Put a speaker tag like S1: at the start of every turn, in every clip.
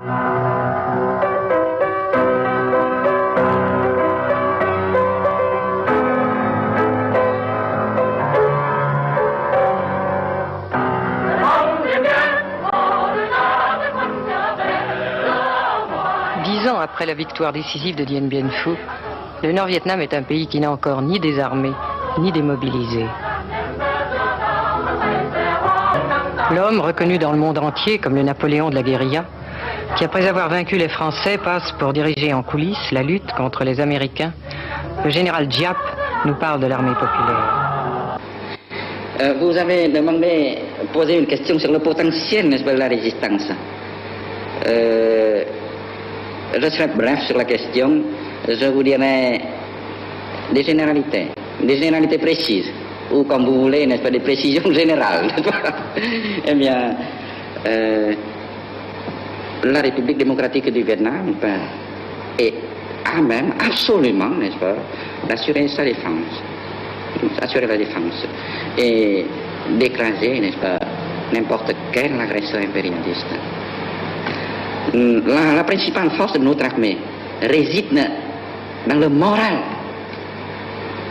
S1: Après la victoire décisive de Dien Bien Phu, le Nord-Vietnam est un pays qui n'a encore ni désarmé, ni démobilisé. L'homme, reconnu dans le monde entier comme le Napoléon de la guérilla, qui après avoir vaincu les Français passe pour diriger en coulisses la lutte contre les Américains, le général Giap nous parle de l'armée populaire.
S2: Vous avez posé une question sur le potentiel, n'est-ce pas, de la résistance. Je serai bref sur la question. Je vous dirai des généralités précises, ou comme vous voulez, n'est-ce pas, des précisions générales. Eh bien, la République démocratique du Vietnam a même absolument, n'est-ce pas, d'assurer sa défense, assurer la défense et d'écraser, n'est-ce pas, n'importe quel agresseur impérialiste. La principale force de notre armée réside dans le moral,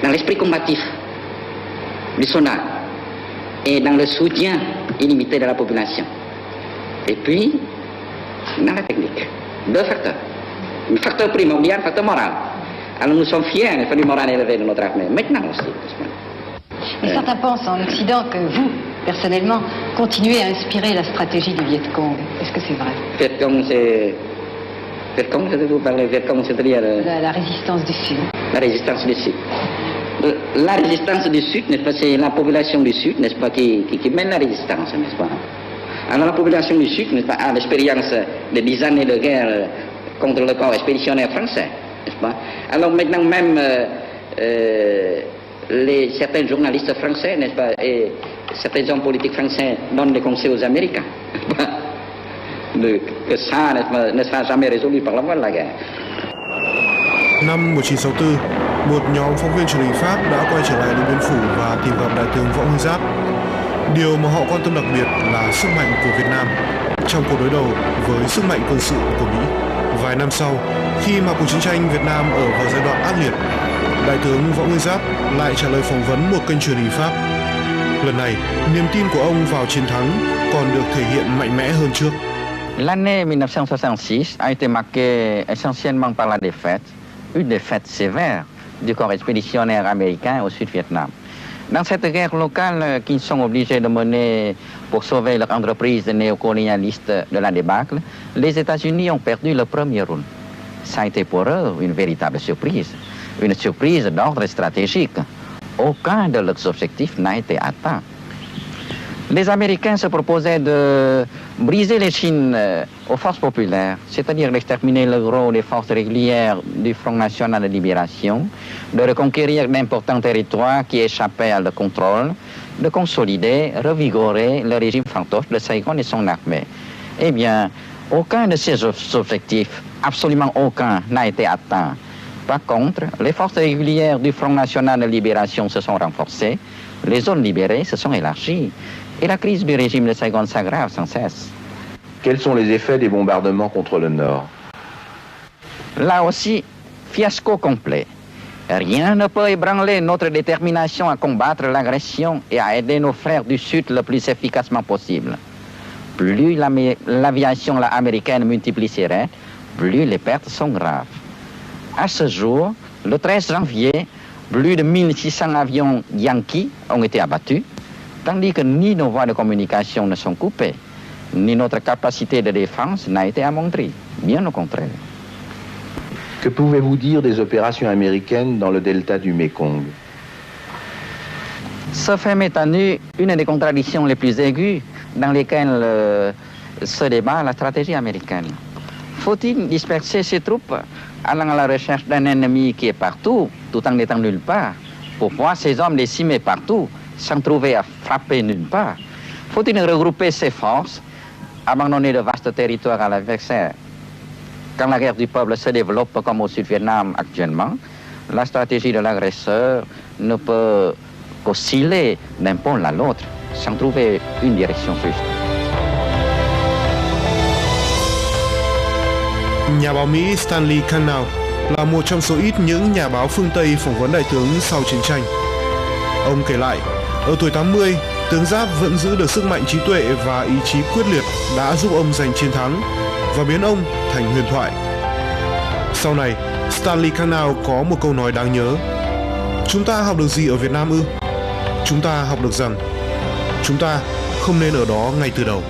S2: dans l'esprit combatif du soldat et dans le soutien illimité de la population. Et puis, dans la technique. Deux facteurs. Le facteur primordial, le facteur moral. Alors nous sommes fiers du moral élevé de notre armée. Maintenant aussi.
S3: Mais certains pensent en Occident que vous, personnellement, continuez à inspirer la stratégie du Viet Cong. Est-ce que c'est vrai?
S2: Viet Cong, c'est... Viet Cong, vous parlez Viet Cong, c'est-à-dire...
S3: La résistance du Sud.
S2: La résistance du Sud. La résistance du Sud, n'est-ce pas, c'est la population du Sud, n'est-ce pas, qui mène la résistance, n'est-ce pas? Alors la population du Sud, n'est-ce pas, a l'expérience de 10 années de guerre contre le corps expéditionnaire français, n'est-ce pas? Alors maintenant même... certains journalistes français, n'est-ce pas, et certains hommes politiques français donnent des conseils aux Américains que ça ne sera jamais résolu par la voie de la guerre.
S4: Năm 1964, một nhóm phóng viên truyền hình Pháp đã quay trở lại Điện Biên Phủ và tìm gặp đại tướng Võ Nguyên Giáp. Điều mà họ quan tâm đặc biệt là sức mạnh của Việt Nam trong cuộc đối đầu với sức mạnh quân sự của Mỹ. Vài năm sau, khi mà cuộc chiến tranh Việt Nam ở vào giai đoạn ác liệt, đại tướng Võ Nguyên Giáp lại trả lời phỏng vấn một kênh truyền hình Pháp. Lần này, niềm tin của ông vào chiến thắng còn được thể hiện mạnh mẽ hơn trước.
S5: L'année 1966 a été marquée essentiellement par la défaite, une défaite sévère du corps expéditionnaire américain au Sud-Vietnam. Dans cette guerre locale qu'ils sont obligés de mener pour sauver leur entreprise néocolonialiste de la débâcle, les États-Unis ont perdu le premier round. Ça a été pour eux une véritable surprise. Une surprise d'ordre stratégique. Aucun de leurs objectifs n'a été atteint. Les Américains se proposaient de briser les Chines aux forces populaires, c'est-à-dire d'exterminer le gros des forces régulières du Front National de Libération, de reconquérir d'importants territoires qui échappaient à leur contrôle, de consolider, revigorer le régime fantoche de Saigon et son armée. Eh bien, aucun de ces objectifs, absolument aucun, n'a été atteint. Par contre, les forces régulières du Front National de Libération se sont renforcées, les zones libérées se sont élargies, et la crise du régime de Saigon s'aggrave sans cesse.
S6: Quels sont les effets des bombardements contre le Nord?
S5: Là aussi, fiasco complet. Rien ne peut ébranler notre détermination à combattre l'agression et à aider nos frères du Sud le plus efficacement possible. Plus l'aviation américaine multiplie ses raids, plus les pertes sont graves. À ce jour, le 13 janvier, plus de 1600 avions Yankee ont été abattus, tandis que ni nos voies de communication ne sont coupées, ni notre capacité de défense n'a été amoindrie, bien au contraire.
S6: Que pouvez-vous dire des opérations américaines dans le delta du Mékong?
S5: Ce fait met à nu une des contradictions les plus aiguës dans lesquelles se débat la stratégie américaine. Faut-il disperser ses troupes allant à la recherche d'un ennemi qui est partout, tout en n'étant nulle part, pour voir ses hommes décimés partout, sans trouver à frapper nulle part? Faut-il regrouper ses forces, abandonner de vastes territoires à l'adversaire? Quand la guerre du peuple se développe comme au Sud-Vietnam actuellement, la stratégie de l'agresseur ne peut qu'osciller d'un pôle à l'autre, sans trouver une direction juste.
S4: Nhà báo Mỹ Stanley Cannell là một trong số ít những nhà báo phương Tây phỏng vấn đại tướng sau chiến tranh. Ông kể lại, ở tuổi 80, tướng Giáp vẫn giữ được sức mạnh trí tuệ và ý chí quyết liệt đã giúp ông giành chiến thắng và biến ông thành huyền thoại. Sau này, Stanley Cannell có một câu nói đáng nhớ: chúng ta học được gì ở Việt Nam ư? Chúng ta học được rằng chúng ta không nên ở đó ngay từ đầu.